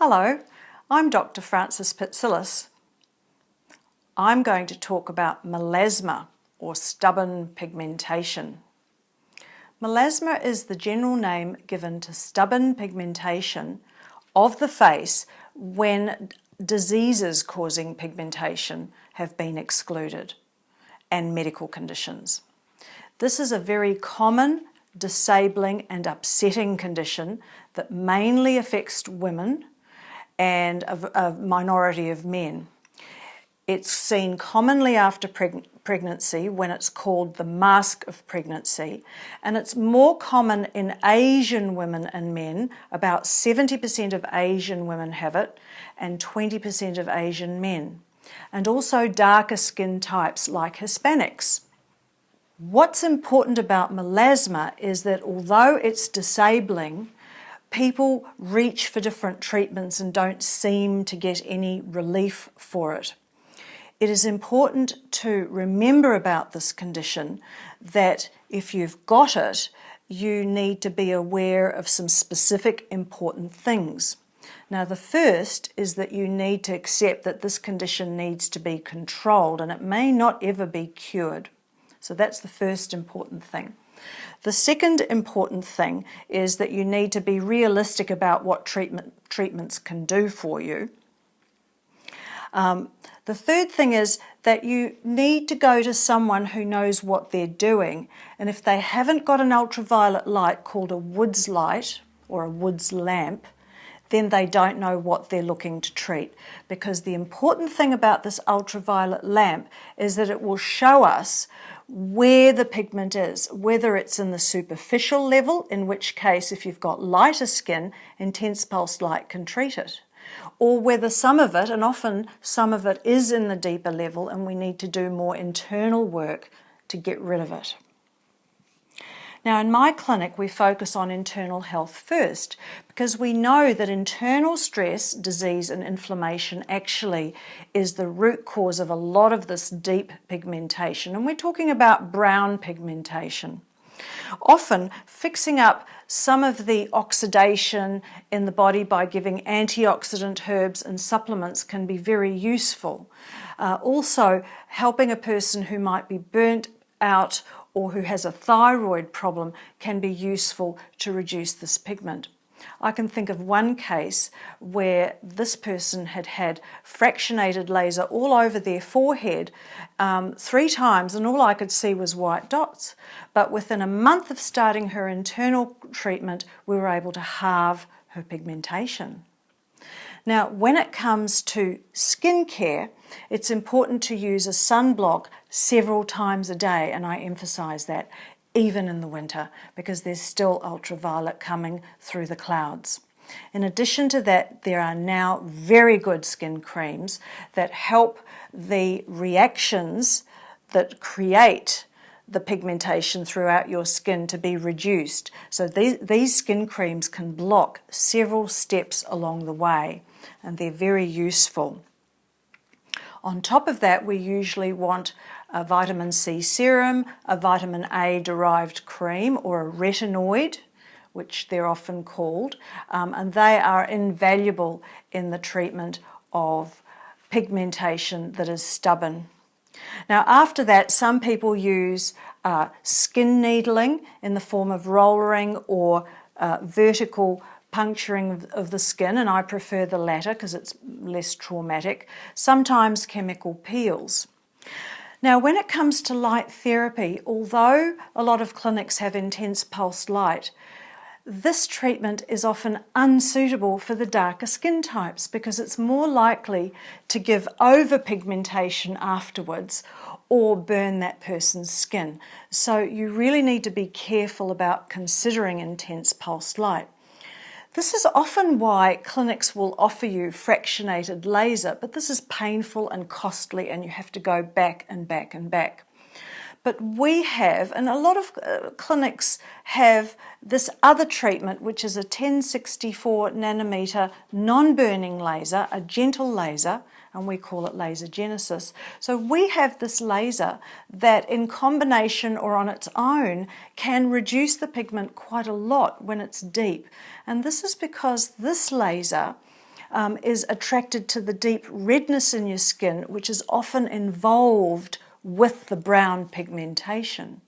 Hello, I'm Dr. Frances Pitsillis. I'm going to talk about melasma, or stubborn pigmentation. Melasma is the general name given to stubborn pigmentation of the face when diseases causing pigmentation have been excluded and medical conditions. This is a very common, disabling and upsetting condition that mainly affects women and a minority of men. It's seen commonly after pregnancy when it's called the mask of pregnancy, and it's more common in Asian women and men. About 70% of Asian women have it and 20% of Asian men, and also darker skin types like Hispanics. What's important about melasma is that although it's disabling, people reach for different treatments and don't seem to get any relief for it. It is important to remember about this condition that if you've got it, you need to be aware of some specific important things. Now, the first is that you need to accept that this condition needs to be controlled and it may not ever be cured. So that's the first important thing. The second important thing is that you need to be realistic about what treatments can do for you. The third thing is that you need to go to someone who knows what they're doing, and if they haven't got an ultraviolet light called a Woods light or a Woods lamp, then they don't know what they're looking to treat, because the important thing about this ultraviolet lamp is that it will show us where the pigment is, whether it's in the superficial level, in which case if you've got lighter skin, intense pulse light can treat it, or whether some of it, and often some of it is in the deeper level and we need to do more internal work to get rid of it. Now, in my clinic, we focus on internal health first because we know that internal stress, disease and inflammation actually is the root cause of a lot of this deep pigmentation, and we're talking about brown pigmentation. Often, fixing up some of the oxidation in the body by giving antioxidant herbs and supplements can be very useful. Also, helping a person who might be burnt out or who has a thyroid problem can be useful to reduce this pigment. I can think of one case where this person had had fractionated laser all over their forehead 3 times, and all I could see was white dots. But within a month of starting her internal treatment, we were able to halve her pigmentation. Now, when it comes to skincare, it's important to use a sunblock several times a day, and I emphasize that, even in the winter, because there's still ultraviolet coming through the clouds. In addition to that, there are now very good skin creams that help the reactions that create the pigmentation throughout your skin to be reduced. So these skin creams can block several steps along the way, and they're very useful. On top of that, we usually want a vitamin C serum, a vitamin A derived cream, or a retinoid, which they're often called, and they are invaluable in the treatment of pigmentation that is stubborn. Now, after that, some people use skin needling in the form of rollering or vertical puncturing of the skin, and I prefer the latter because it's less traumatic. Sometimes chemical peels. Now, when it comes to light therapy, although a lot of clinics have intense pulsed light, this treatment is often unsuitable for the darker skin types because it's more likely to give overpigmentation afterwards or burn that person's skin. So you really need to be careful about considering intense pulsed light. This is often why clinics will offer you fractionated laser, but this is painful and costly and you have to go back and back and back. But we have, and a lot of clinics have, this other treatment, which is a 1064 nanometer non-burning laser, a gentle laser, and we call it laser genesis. So we have this laser that in combination or on its own can reduce the pigment quite a lot when it's deep. And this is because this laser is attracted to the deep redness in your skin, which is often involved with the brown pigmentation.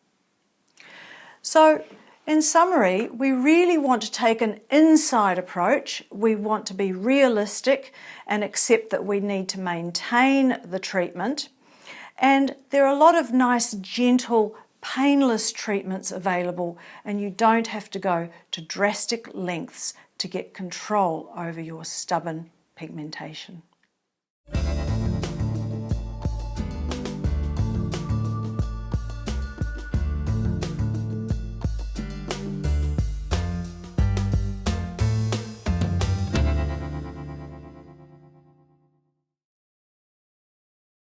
So, in summary, we really want to take an inside approach. We want to be realistic and accept that we need to maintain the treatment. And there are a lot of nice, gentle, painless treatments available, and you don't have to go to drastic lengths to get control over your stubborn pigmentation.